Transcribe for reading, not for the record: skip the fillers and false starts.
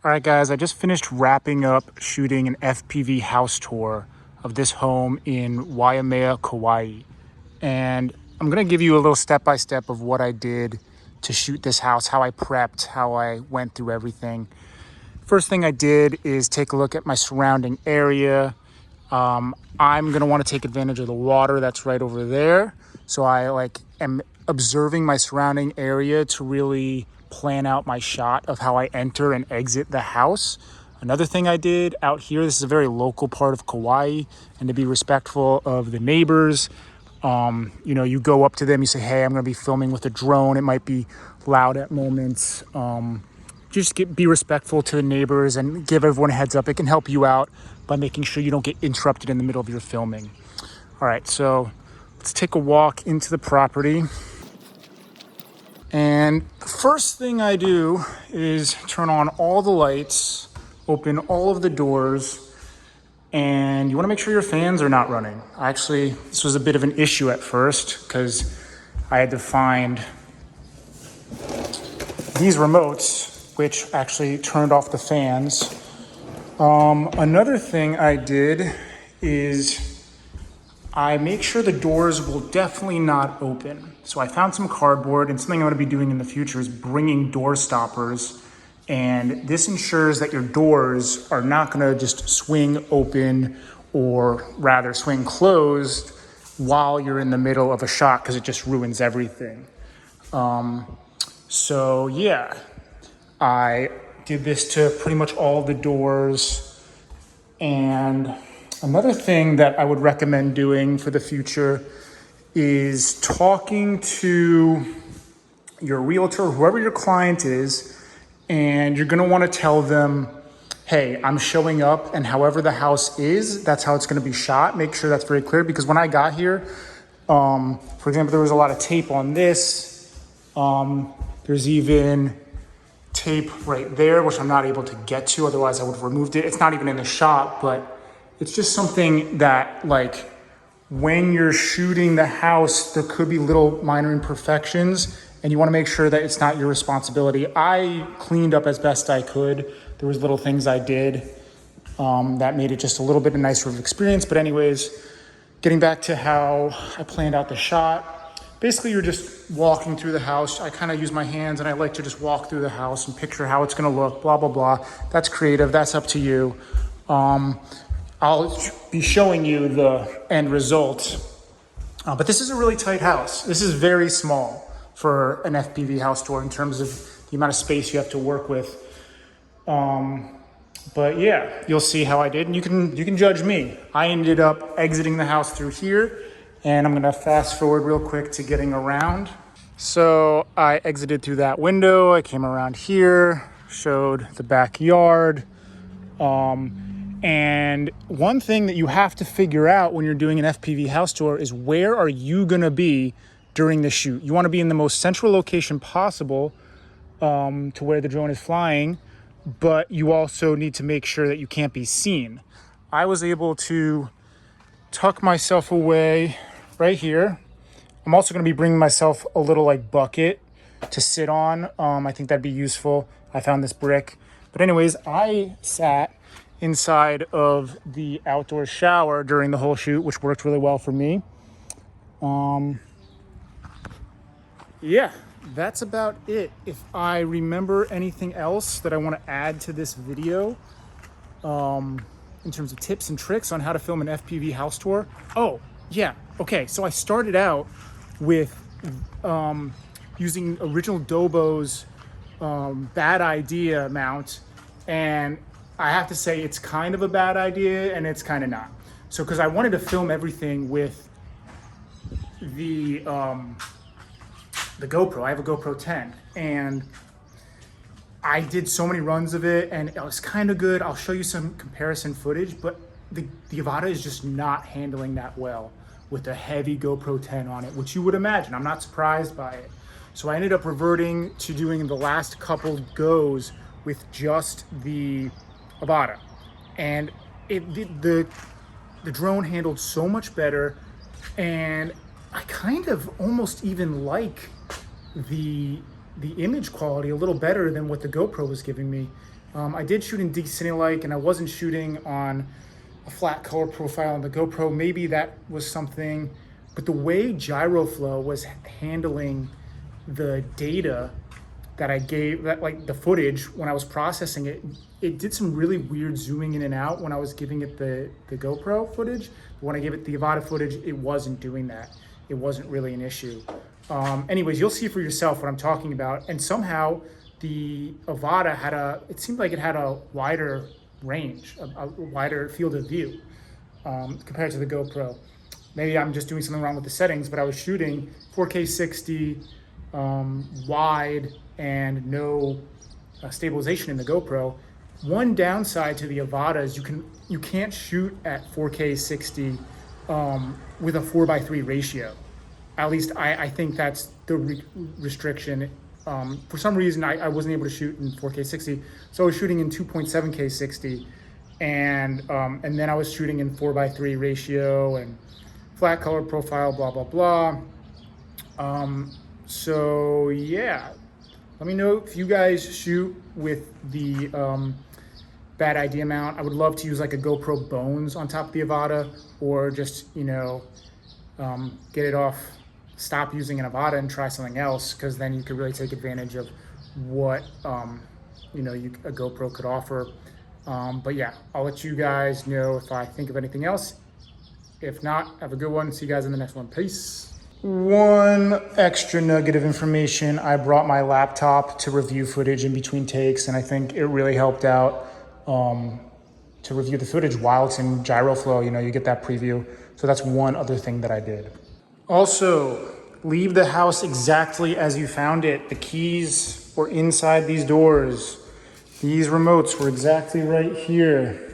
All right, guys, I just finished wrapping up shooting an FPV house tour of this home in Waimea, Kauai. And I'm gonna give you a little step-by-step of what I did to shoot this house, how I prepped, how I went through everything. First thing I did is take a look at my surrounding area. I'm gonna wanna take advantage of the water that's right over there. So I am observing my surrounding area to really plan out my shot of how I enter and exit the house. Another thing I did out here, this is a very local part of Kauai, and to be respectful of the neighbors, you go up to them, you say, hey, I'm gonna be filming with a drone. It might be loud at moments. Be respectful to the neighbors and give everyone a heads up. It can help you out by making sure you don't get interrupted in the middle of your filming. All right, so let's take a walk into the property. And the first thing I do is turn on all the lights, open all of the doors, and you wanna make sure your fans are not running. Actually, this was a bit of an issue at first because I had to find these remotes, which actually turned off the fans. Another thing I did is I make sure the doors will definitely not open. So I found some cardboard, and something I'm gonna be doing in the future is bringing door stoppers. And this ensures that your doors are not gonna just swing open, or rather swing closed while you're in the middle of a shot, because it just ruins everything. So yeah, I did this to pretty much all the doors. And another thing that I would recommend doing for the future is talking to your realtor, whoever your client is, and you're gonna wanna tell them, hey, I'm showing up, and however the house is, that's how it's gonna be shot. Make sure that's very clear, because when I got here, for example, there was a lot of tape on this. There's even tape right there, which I'm not able to get to, otherwise I would have removed it. It's not even in the shot, but it's just something that, like, when you're shooting the house, there could be little minor imperfections, and you wanna make sure that it's not your responsibility. I cleaned up as best I could. There was little things I did that made it just a little bit nicer of an experience. But anyways, getting back to how I planned out the shot, basically you're just walking through the house. I kind of use my hands, and I like to just walk through the house and picture how it's gonna look, blah, blah, blah. That's creative, that's up to you. I'll be showing you the end result. But this is a really tight house. This is very small for an FPV house tour in terms of the amount of space you have to work with. But yeah, you'll see how I did, and you can judge me. I ended up exiting the house through here, and I'm gonna fast forward real quick to getting around. So I exited through that window. I came around here, showed the backyard. And one thing that you have to figure out when you're doing an FPV house tour is, where are you gonna be during the shoot? You wanna be in the most central location possible to where the drone is flying, but you also need to make sure that you can't be seen. I was able to tuck myself away right here. I'm also gonna be bringing myself a little bucket to sit on. I think that'd be useful. I found this brick. But anyways, I sat inside of the outdoor shower during the whole shoot, which worked really well for me. Yeah, that's about it. If I remember anything else that I want to add to this video, in terms of tips and tricks on how to film an FPV house tour. Oh, yeah, okay, so I started out with using original Dobo's bad idea mount, and I have to say it's kind of a bad idea and it's kind of not. So, because I wanted to film everything with the GoPro. I have a GoPro 10, and I did so many runs of it, and it was kind of good. I'll show you some comparison footage, but the Avata is just not handling that well with a heavy GoPro 10 on it, which you would imagine. I'm not surprised by it. So I ended up reverting to doing the last couple goes with just the Avata, and the drone handled so much better, and I kind of almost even like the image quality a little better than what the GoPro was giving me. I did shoot in Cinelike, and I wasn't shooting on a flat color profile on the GoPro. Maybe that was something, but the way GyroFlow was handling the data that I gave, that like the footage when I was processing it, it did some really weird zooming in and out when I was giving it the GoPro footage. But when I gave it the Avata footage, it wasn't doing that. It wasn't really an issue. Anyways, you'll see for yourself what I'm talking about. And somehow the Avata had it seemed like it had a wider range, a wider field of view compared to the GoPro. Maybe I'm just doing something wrong with the settings, but I was shooting 4K 60 wide and no stabilization in the GoPro. One downside to the Avata is you can't shoot at 4K 60 with a 4:3 ratio. At least I think that's the restriction. For some reason, I wasn't able to shoot in 4K 60, so I was shooting in 2.7K 60, and then I was shooting in 4:3 ratio and flat color profile, blah blah blah. So yeah, let me know if you guys shoot with the bad idea mount. I would love to use like a GoPro Bones on top of the Avata, or just get it off, stop using an Avata and try something else, because then you could really take advantage of what a GoPro could offer. But yeah, I'll let you guys know if I think of anything else. If not, have a good one. See you guys in the next one. Peace. One extra nugget of information: I brought my laptop to review footage in between takes, and I think it really helped out to review the footage while it's in GyroFlow. You get that preview. So that's one other thing that I did. Also, leave the house exactly as you found it. The keys were inside these doors. These remotes were exactly right here.